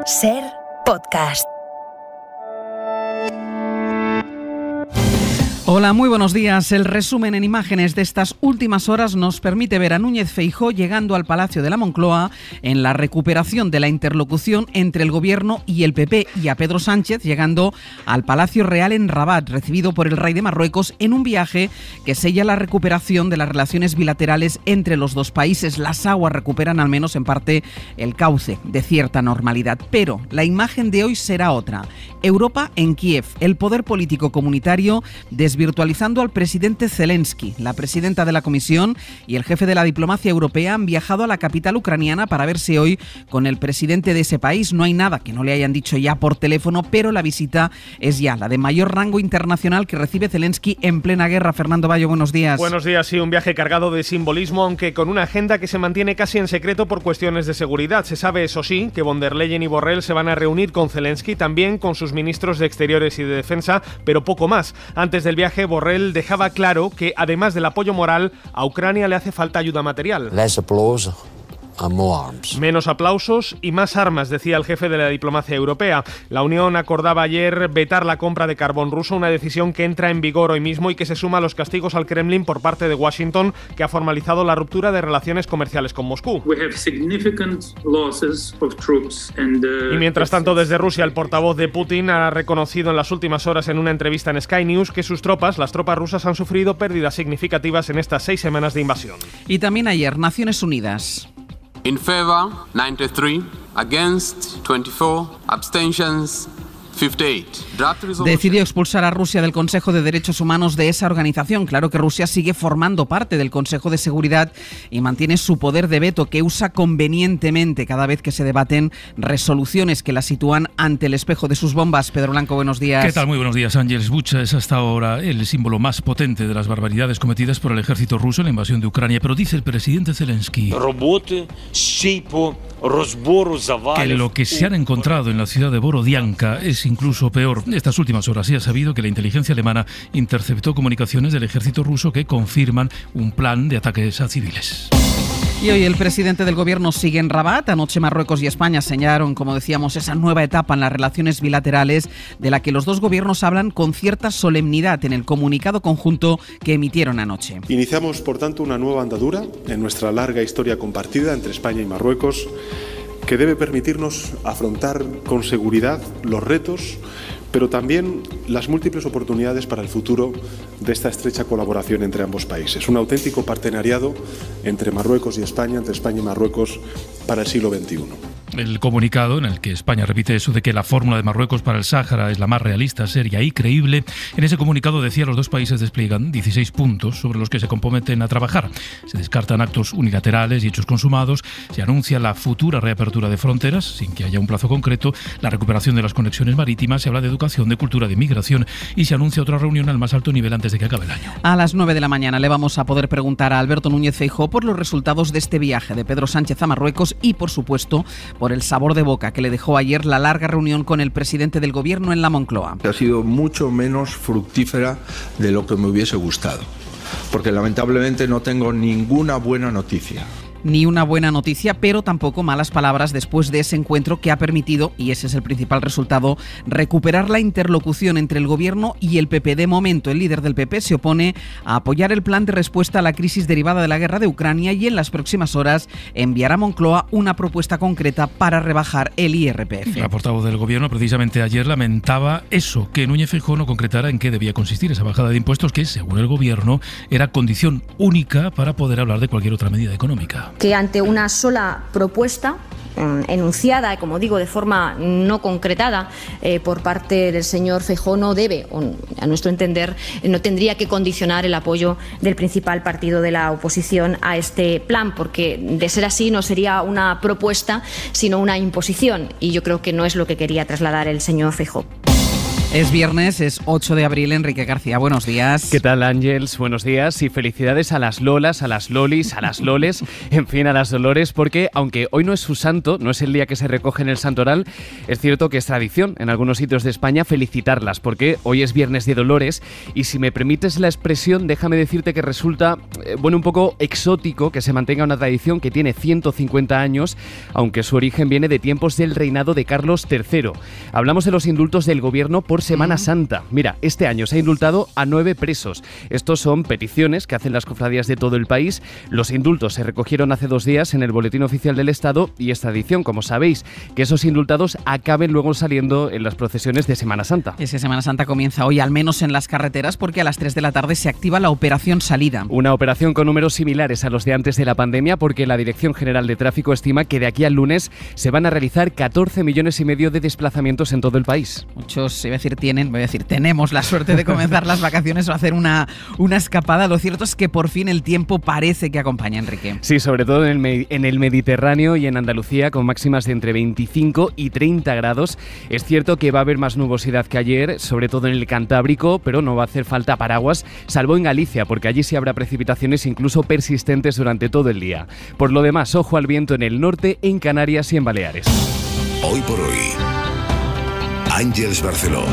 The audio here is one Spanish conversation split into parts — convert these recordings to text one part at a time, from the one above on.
SER Podcast. Hola, muy buenos días. El resumen en imágenes de estas últimas horas nos permite ver a Núñez Feijóo llegando al Palacio de la Moncloa en la recuperación de la interlocución entre el Gobierno y el PP, y a Pedro Sánchez llegando al Palacio Real en Rabat, recibido por el rey de Marruecos en un viaje que sella la recuperación de las relaciones bilaterales entre los dos países. Las aguas recuperan al menos en parte el cauce de cierta normalidad. Pero la imagen de hoy será otra. Europa en Kiev, el poder político comunitario desvirtualizando al presidente Zelensky. La presidenta de la Comisión y el jefe de la diplomacia europea han viajado a la capital ucraniana para verse hoy con el presidente de ese país. No hay nada que no le hayan dicho ya por teléfono, pero la visita es ya la de mayor rango internacional que recibe Zelensky en plena guerra. Fernando Bayo, buenos días. Buenos días, sí, un viaje cargado de simbolismo, aunque con una agenda que se mantiene casi en secreto por cuestiones de seguridad. Se sabe, eso sí, que von der Leyen y Borrell se van a reunir con Zelensky, también con sus ministros de Exteriores y de Defensa, pero poco más. Antes del viaje, Borrell dejaba claro que, además del apoyo moral, a Ucrania le hace falta ayuda material. Less applause and more arms. Menos aplausos y más armas, decía el jefe de la diplomacia europea. La Unión acordaba ayer vetar la compra de carbón ruso, una decisión que entra en vigor hoy mismo y que se suma a los castigos al Kremlin por parte de Washington, que ha formalizado la ruptura de relaciones comerciales con Moscú. Y mientras tanto, desde Rusia, el portavoz de Putin ha reconocido en las últimas horas en una entrevista en Sky News que sus tropas, las tropas rusas, han sufrido pérdidas significativas en estas 6 semanas de invasión. Y también ayer, Naciones Unidas. In favor, 93. Against, 24. Abstentions, 58. Decidió expulsar a Rusia del Consejo de Derechos Humanos de esa organización. Claro que Rusia sigue formando parte del Consejo de Seguridad y mantiene su poder de veto, que usa convenientemente cada vez que se debaten resoluciones que la sitúan ante el espejo de sus bombas. Pedro Blanco, buenos días. ¿Qué tal? Muy buenos días, Ángeles. Bucha es hasta ahora el símbolo más potente de las barbaridades cometidas por el ejército ruso en la invasión de Ucrania. Pero dice el presidente Zelensky que lo que se han encontrado en la ciudad de Borodianka es incluso peor. Estas últimas horas se ha sabido que la inteligencia alemana interceptó comunicaciones del ejército ruso que confirman un plan de ataques a civiles. Y hoy el presidente del gobierno sigue en Rabat. Anoche Marruecos y España señalaron, como decíamos, esa nueva etapa en las relaciones bilaterales de la que los dos gobiernos hablan con cierta solemnidad en el comunicado conjunto que emitieron anoche. Iniciamos, por tanto, una nueva andadura en nuestra larga historia compartida entre España y Marruecos, que debe permitirnos afrontar con seguridad los retos, pero también las múltiples oportunidades para el futuro de esta estrecha colaboración entre ambos países. Un auténtico partenariado entre Marruecos y España, entre España y Marruecos, para el siglo XXI. El comunicado, en el que España repite eso de que la fórmula de Marruecos para el Sáhara es la más realista, seria y creíble, en ese comunicado decía los dos países despliegan 16 puntos sobre los que se comprometen a trabajar. Se descartan actos unilaterales y hechos consumados, se anuncia la futura reapertura de fronteras, sin que haya un plazo concreto, la recuperación de las conexiones marítimas, se habla de educación, de cultura, de migración y se anuncia otra reunión al más alto nivel antes de que acabe el año. A las 9 de la mañana le vamos a poder preguntar a Alberto Núñez Feijóo por los resultados de este viaje de Pedro Sánchez a Marruecos y, por supuesto, por el sabor de boca que le dejó ayer la larga reunión con el presidente del gobierno en la Moncloa. Ha sido mucho menos fructífera de lo que me hubiese gustado, porque lamentablemente no tengo ninguna buena noticia. Ni una buena noticia, pero tampoco malas palabras después de ese encuentro que ha permitido, y ese es el principal resultado, recuperar la interlocución entre el gobierno y el PP. De momento, el líder del PP se opone a apoyar el plan de respuesta a la crisis derivada de la guerra de Ucrania y en las próximas horas enviará a Moncloa una propuesta concreta para rebajar el IRPF. La portavoz del gobierno precisamente ayer lamentaba eso, que Núñez Feijóo no concretara en qué debía consistir esa bajada de impuestos que, según el gobierno, era condición única para poder hablar de cualquier otra medida económica. Que ante una sola propuesta enunciada, como digo, de forma no concretada por parte del señor Feijóo, no debe, a nuestro entender, no tendría que condicionar el apoyo del principal partido de la oposición a este plan, porque de ser así no sería una propuesta, sino una imposición, y yo creo que no es lo que quería trasladar el señor Feijóo. Es viernes, es 8 de abril. Enrique García, buenos días. ¿Qué tal, Ángels? Buenos días y felicidades a las Lolas, a las Lolis, a las Loles, en fin, a las Dolores, porque aunque hoy no es su santo, no es el día que se recoge en el santoral, es cierto que es tradición en algunos sitios de España felicitarlas, porque hoy es viernes de Dolores y si me permites la expresión, déjame decirte que resulta, un poco exótico que se mantenga una tradición que tiene 150 años, aunque su origen viene de tiempos del reinado de Carlos III. Hablamos de los indultos del gobierno por Semana Santa. Mira, este año se ha indultado a 9 presos. Estos son peticiones que hacen las cofradías de todo el país. Los indultos se recogieron hace 2 días en el Boletín Oficial del Estado y es tradición, como sabéis, que esos indultados acaben luego saliendo en las procesiones de Semana Santa. Es que Semana Santa comienza hoy, al menos en las carreteras, porque a las 3 de la tarde se activa la Operación Salida. Una operación con números similares a los de antes de la pandemia, porque la Dirección General de Tráfico estima que de aquí al lunes se van a realizar 14,5 millones de desplazamientos en todo el país. Muchos, tenemos la suerte de comenzar las vacaciones o hacer una escapada. Lo cierto es que por fin el tiempo parece que acompaña, Enrique. Sí, sobre todo en el Mediterráneo y en Andalucía, con máximas de entre 25 y 30 grados. Es cierto que va a haber más nubosidad que ayer, sobre todo en el Cantábrico, pero no va a hacer falta paraguas, salvo en Galicia, porque allí sí habrá precipitaciones incluso persistentes durante todo el día. Por lo demás, ojo al viento en el norte, en Canarias y en Baleares. Hoy por hoy, Ángels Barceló.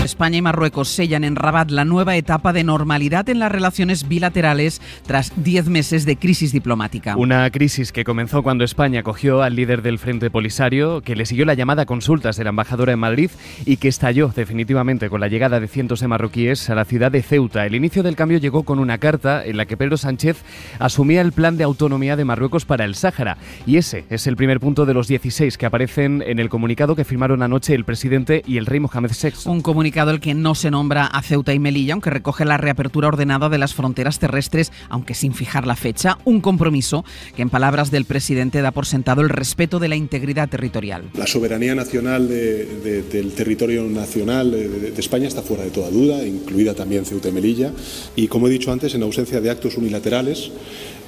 España y Marruecos sellan en Rabat la nueva etapa de normalidad en las relaciones bilaterales tras 10 meses de crisis diplomática. Una crisis que comenzó cuando España acogió al líder del Frente Polisario, que le siguió la llamada a consultas de la embajadora en Madrid y que estalló definitivamente con la llegada de cientos de marroquíes a la ciudad de Ceuta. El inicio del cambio llegó con una carta en la que Pedro Sánchez asumía el plan de autonomía de Marruecos para el Sáhara. Y ese es el primer punto de los 16 que aparecen en el comunicado que firmaron anoche el presidente y el rey Mohamed VI. Un comunicado el que no se nombra a Ceuta y Melilla, aunque recoge la reapertura ordenada de las fronteras terrestres, aunque sin fijar la fecha, un compromiso que en palabras del presidente da por sentado el respeto de la integridad territorial. La soberanía nacional del territorio nacional de España está fuera de toda duda, incluida también Ceuta y Melilla, y como he dicho antes, en ausencia de actos unilaterales,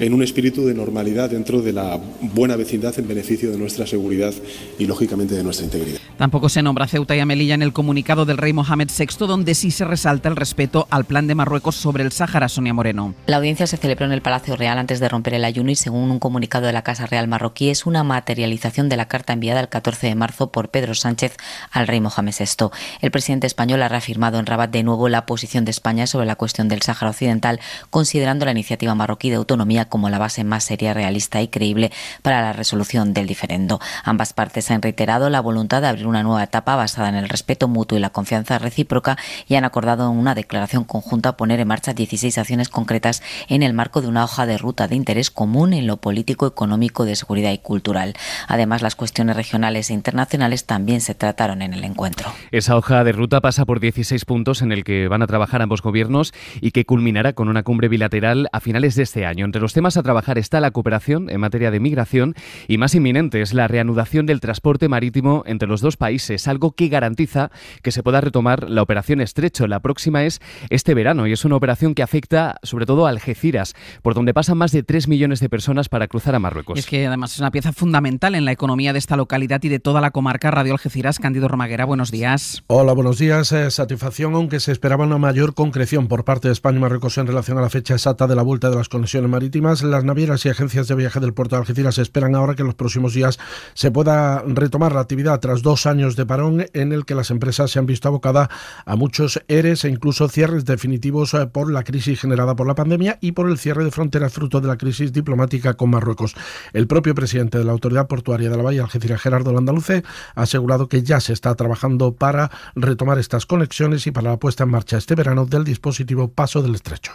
en un espíritu de normalidad dentro de la buena vecindad en beneficio de nuestra seguridad y, lógicamente, de nuestra integridad. Tampoco se nombra a Ceuta y a Melilla en el comunicado del rey Mohamed VI, donde sí se resalta el respeto al plan de Marruecos sobre el Sáhara. Sonia Moreno. La audiencia se celebró en el Palacio Real antes de romper el ayuno y, según un comunicado de la Casa Real marroquí, es una materialización de la carta enviada el 14 de marzo por Pedro Sánchez al rey Mohamed VI. El presidente español ha reafirmado en Rabat de nuevo la posición de España sobre la cuestión del Sáhara Occidental, considerando la iniciativa marroquí de autonomía como la base más seria, realista y creíble para la resolución del diferendo. Ambas partes han reiterado la voluntad de abrir una nueva etapa basada en el respeto mutuo y la confianza recíproca y han acordado en una declaración conjunta poner en marcha 16 acciones concretas en el marco de una hoja de ruta de interés común en lo político, económico, de seguridad y cultural. Además, las cuestiones regionales e internacionales también se trataron en el encuentro. Esa hoja de ruta pasa por 16 puntos en el que van a trabajar ambos gobiernos y que culminará con una cumbre bilateral a finales de este año. Entre los temas a trabajar está la cooperación en materia de migración y, más inminente, es la reanudación del transporte marítimo entre los dos países, algo que garantiza que se pueda retomar la operación Estrecho. La próxima es este verano y es una operación que afecta sobre todo a Algeciras, por donde pasan más de 3 millones de personas para cruzar a Marruecos. Y es que además es una pieza fundamental en la economía de esta localidad y de toda la comarca. Radio Algeciras, Cándido Romaguera, buenos días. Hola, buenos días. Satisfacción, aunque se esperaba una mayor concreción por parte de España y Marruecos en relación a la fecha exacta de la vuelta de las conexiones marítimas. Las navieras y agencias de viaje del puerto de Algeciras esperan ahora que en los próximos días se pueda retomar la actividad tras 2 años de parón en el que las empresas se han visto abocadas a muchos EREs e incluso cierres definitivos por la crisis generada por la pandemia y por el cierre de fronteras fruto de la crisis diplomática con Marruecos. El propio presidente de la Autoridad Portuaria de la Bahía Algeciras, Gerardo Landaluce, ha asegurado que ya se está trabajando para retomar estas conexiones y para la puesta en marcha este verano del dispositivo Paso del Estrecho.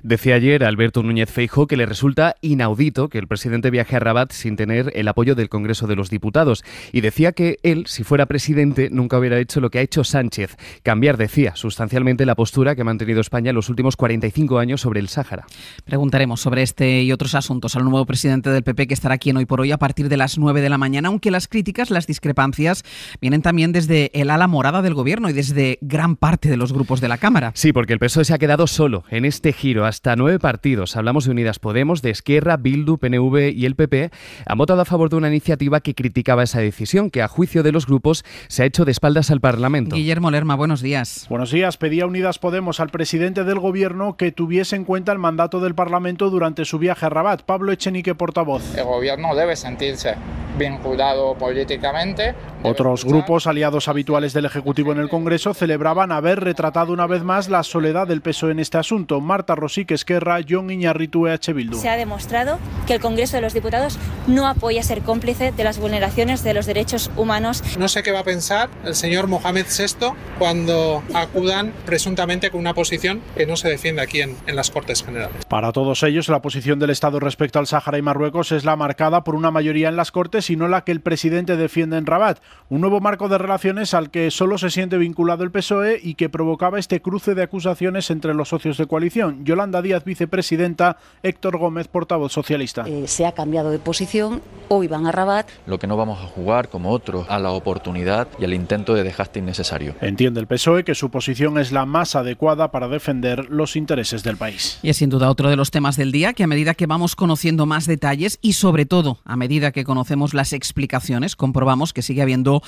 Decía ayer Alberto Núñez Feijóo que le resulta inaudito que el presidente viaje a Rabat sin tener el apoyo del Congreso de los Diputados y decía que él, si fuera presidente, nunca hubiera hecho lo que ha hecho Sánchez, cambiar, decía, sustancialmente la postura que ha mantenido España en los últimos 45 años sobre el Sáhara. Preguntaremos sobre este y otros asuntos al nuevo presidente del PP, que estará aquí en Hoy por Hoy a partir de las 9 de la mañana, aunque las críticas, las discrepancias vienen también desde el ala morada del Gobierno y desde gran parte de los grupos de la Cámara. Sí, porque el PSOE se ha quedado solo en este giro. hasta 9 partidos, hablamos de Unidas Podemos, de Esquerra, Bildu, PNV y el PP, han votado a favor de una iniciativa que criticaba esa decisión, que a juicio de los grupos se ha hecho de espaldas al Parlamento. Guillermo Lerma, buenos días. Buenos días. Pedía Unidas Podemos al presidente del Gobierno que tuviese en cuenta el mandato del Parlamento durante su viaje a Rabat. Pablo Echenique, portavoz. El Gobierno debe sentirse vinculado políticamente. Otros grupos aliados habituales del Ejecutivo en el Congreso celebraban haber retratado una vez más la soledad del PSOE en este asunto. Marta Rosique, Esquerra, Jon Iñarritu, EH Bildu. Se ha demostrado que el Congreso de los Diputados no apoya ser cómplice de las vulneraciones de los derechos humanos. No sé qué va a pensar el señor Mohamed VI cuando acudan presuntamente con una posición que no se defiende aquí en las Cortes Generales. Para todos ellos, la posición del Estado respecto al Sáhara y Marruecos es la marcada por una mayoría en las Cortes y no la que el presidente defiende en Rabat. Un nuevo marco de relaciones al que solo se siente vinculado el PSOE y que provocaba este cruce de acusaciones entre los socios de coalición. Yolanda Díaz, vicepresidenta, Héctor Gómez, portavoz socialista. Se ha cambiado de posición, hoy van a Rabat. Lo que no vamos a jugar, como otros, a la oportunidad y al intento de desgaste innecesario. Entiende el PSOE que su posición es la más adecuada para defender los intereses del país. Y es sin duda otro de los temas del día, que a medida que vamos conociendo más detalles y sobre todo a medida que conocemos las explicaciones, comprobamos que sigue habiendo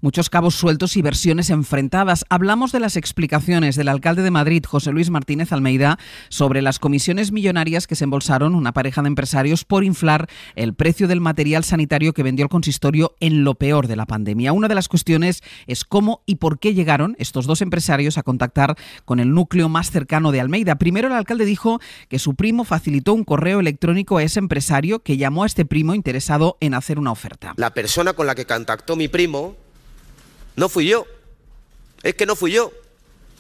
muchos cabos sueltos y versiones enfrentadas. Hablamos de las explicaciones del alcalde de Madrid, José Luis Martínez Almeida, sobre las comisiones millonarias que se embolsaron una pareja de empresarios por inflar el precio del material sanitario que vendió el consistorio en lo peor de la pandemia. Una de las cuestiones es cómo y por qué llegaron estos dos empresarios a contactar con el núcleo más cercano de Almeida. Primero, el alcalde dijo que su primo facilitó un correo electrónico a ese empresario, que llamó a este primo interesado en hacer una oferta. La persona con la que contactó mi primo no fui yo. Es que no fui yo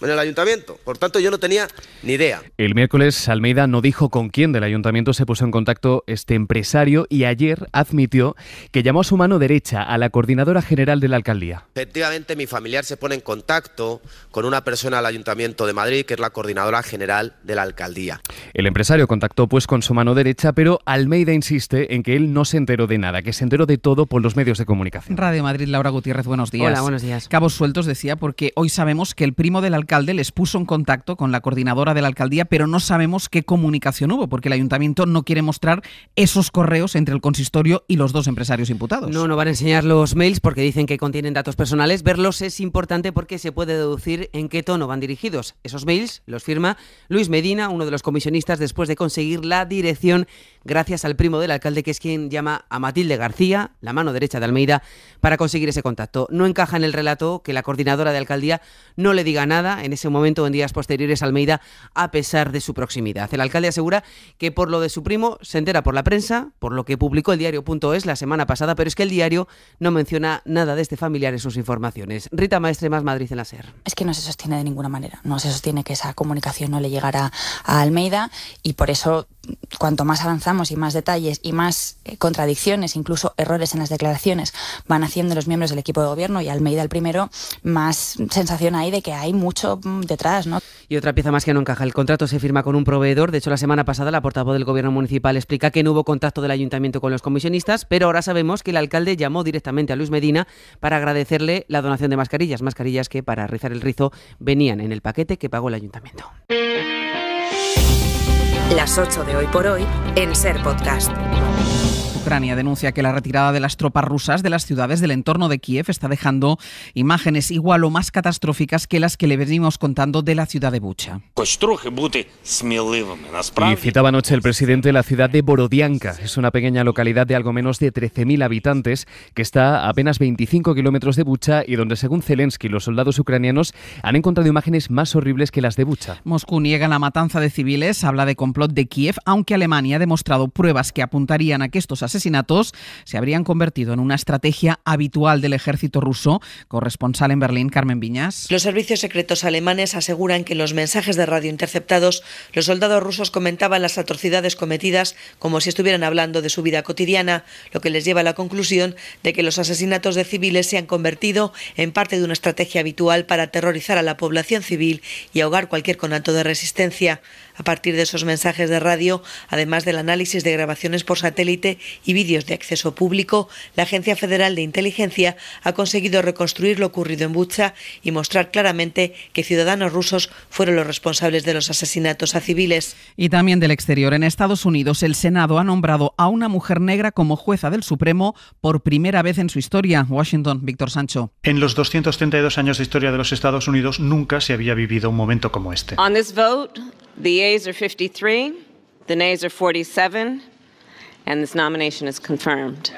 en el ayuntamiento. Por tanto, yo no tenía ni idea. El miércoles, Almeida no dijo con quién del ayuntamiento se puso en contacto este empresario y ayer admitió que llamó a su mano derecha, a la coordinadora general de la alcaldía. Efectivamente, mi familiar se pone en contacto con una persona del Ayuntamiento de Madrid, que es la coordinadora general de la alcaldía. El empresario contactó pues con su mano derecha, pero Almeida insiste en que él no se enteró de nada, que se enteró de todo por los medios de comunicación. Radio Madrid, Laura Gutiérrez, buenos días. Hola, buenos días. Cabos sueltos, decía, porque hoy sabemos que el primo del alcalde les puso en contacto con la coordinadora de la alcaldía, pero no sabemos qué comunicación hubo, porque el ayuntamiento no quiere mostrar esos correos entre el consistorio y los dos empresarios imputados. No van a enseñar los mails porque dicen que contienen datos personales. Verlos es importante porque se puede deducir en qué tono van dirigidos. Esos mails los firma Luis Medina, uno de los comisionistas, después de conseguir la dirección gracias al primo del alcalde, que es quien llama a Matilde García, la mano derecha de Almeida, para conseguir ese contacto. No encaja en el relato que la coordinadora de alcaldía no le diga nada en ese momento o en días posteriores a Almeida, a pesar de su proximidad. El alcalde asegura que por lo de su primo se entera por la prensa, por lo que publicó el diario.es la semana pasada, pero es que el diario no menciona nada de este familiar en sus informaciones. Rita Maestre, Más Madrid en la SER. Es que no se sostiene de ninguna manera, no se sostiene que esa comunicación no le llegara a Almeida, y por eso cuanto más avanzamos y más detalles y más contradicciones, incluso errores en las declaraciones van haciendo los miembros del equipo de gobierno, y Almeida el primero, más sensación hay de que hay mucho detrás, ¿no? Y otra pieza más que no encaja. El contrato se firma con un proveedor. De hecho, la semana pasada la portavoz del gobierno municipal explica que no hubo contacto del ayuntamiento con los comisionistas, pero ahora sabemos que el alcalde llamó directamente a Luis Medina para agradecerle la donación de mascarillas que, para rizar el rizo, venían en el paquete que pagó el ayuntamiento. Las 8 de Hoy por Hoy en SER Podcast. Ucrania denuncia que la retirada de las tropas rusas de las ciudades del entorno de Kiev está dejando imágenes igual o más catastróficas que las que le venimos contando de la ciudad de Bucha. Y citaba anoche el presidente la ciudad de Borodianka. Es una pequeña localidad de algo menos de 13.000 habitantes que está a apenas 25 kilómetros de Bucha y donde, según Zelensky, los soldados ucranianos han encontrado imágenes más horribles que las de Bucha. Moscú niega la matanza de civiles, habla de complot de Kiev, aunque Alemania ha demostrado pruebas que apuntarían a que estos asesinatos se habrían convertido en una estrategia habitual del ejército ruso. Corresponsal en Berlín, Carmen Viñas. Los servicios secretos alemanes aseguran que en los mensajes de radio interceptados los soldados rusos comentaban las atrocidades cometidas como si estuvieran hablando de su vida cotidiana, lo que les lleva a la conclusión de que los asesinatos de civiles se han convertido en parte de una estrategia habitual para aterrorizar a la población civil y ahogar cualquier conato de resistencia. A partir de esos mensajes de radio, además del análisis de grabaciones por satélite y vídeos de acceso público, la Agencia Federal de Inteligencia ha conseguido reconstruir lo ocurrido en Bucha y mostrar claramente que ciudadanos rusos fueron los responsables de los asesinatos a civiles. Y también del exterior. En Estados Unidos, el Senado ha nombrado a una mujer negra como jueza del Supremo por primera vez en su historia. Washington, Víctor Sancho. En los 232 años de historia de los Estados Unidos nunca se había vivido un momento como este. On this vote, the yeas are 53, the nays are 47, and this nomination is confirmed.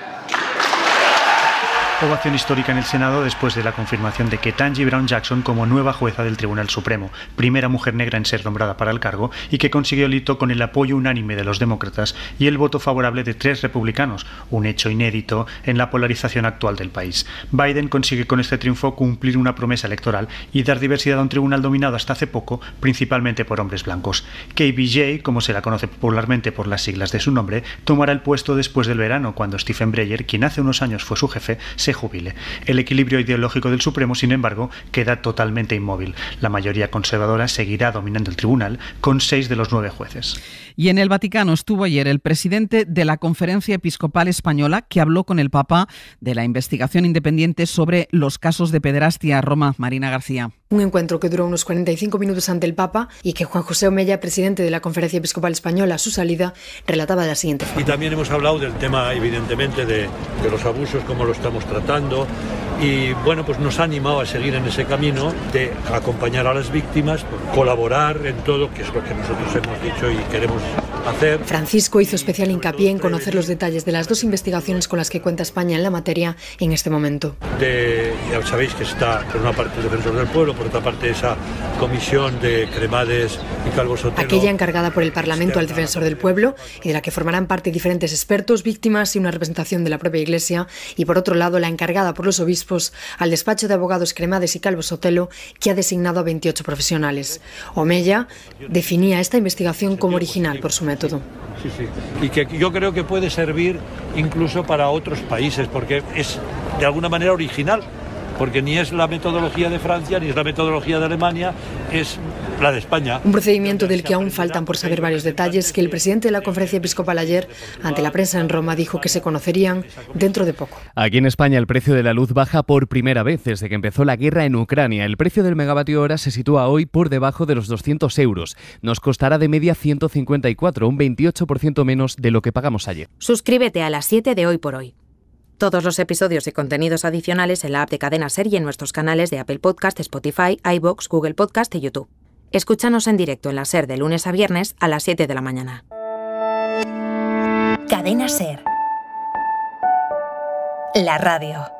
Ovación histórica en el Senado después de la confirmación de Ketanji Brown Jackson como nueva jueza del Tribunal Supremo, primera mujer negra en ser nombrada para el cargo y que consiguió el hito con el apoyo unánime de los demócratas y el voto favorable de 3 republicanos, un hecho inédito en la polarización actual del país. Biden consigue con este triunfo cumplir una promesa electoral y dar diversidad a un tribunal dominado hasta hace poco principalmente por hombres blancos. KBJ, como se la conoce popularmente por las siglas de su nombre, tomará el puesto después del verano, cuando Stephen Breyer, quien hace unos años fue su jefe, se jubile. El equilibrio ideológico del Supremo, sin embargo, queda totalmente inmóvil. La mayoría conservadora seguirá dominando el tribunal con 6 de los 9 jueces. Y en el Vaticano estuvo ayer el presidente de la Conferencia Episcopal Española, que habló con el Papa de la investigación independiente sobre los casos de pederastia. Roma, Marina García. Un encuentro que duró unos 45 minutos ante el Papa y que Juan José Omella, presidente de la Conferencia Episcopal Española, a su salida, relataba de la siguiente forma. Y también hemos hablado del tema, evidentemente, de los abusos, cómo lo estamos tratando. Y bueno, pues nos ha animado a seguir en ese camino de acompañar a las víctimas, colaborar en todo, que es lo que nosotros hemos dicho y queremos hacer. Francisco hizo especial hincapié en conocer los detalles de las 2 investigaciones con las que cuenta España en la materia en este momento. Ya sabéis que está, por una parte, el Defensor del Pueblo, por otra parte, esa comisión de Cremades y Calvo Sotelo. Aquella encargada por el Parlamento al Defensor del Pueblo y de la que formarán parte diferentes expertos, víctimas y una representación de la propia Iglesia. Y por otro lado, la encargada por los obispos al despacho de abogados Cremades y Calvo Sotelo, que ha designado a 28 profesionales. Omella definía esta investigación como original por su método. Sí, sí. Y que yo creo que puede servir incluso para otros países, porque es de alguna manera original. Porque ni es la metodología de Francia, ni es la metodología de Alemania, es la de España. Un procedimiento del que aún faltan por saber varios detalles, que el presidente de la Conferencia Episcopal ayer, ante la prensa en Roma, dijo que se conocerían dentro de poco. Aquí en España el precio de la luz baja por primera vez desde que empezó la guerra en Ucrania. El precio del megavatio hora se sitúa hoy por debajo de los 200 euros. Nos costará de media 154, un 28% menos de lo que pagamos ayer. Suscríbete a las 7 de Hoy por Hoy. Todos los episodios y contenidos adicionales en la app de Cadena SER y en nuestros canales de Apple Podcast, Spotify, iVoox, Google Podcast y YouTube. Escúchanos en directo en la SER de lunes a viernes a las 7 de la mañana. Cadena SER. La radio.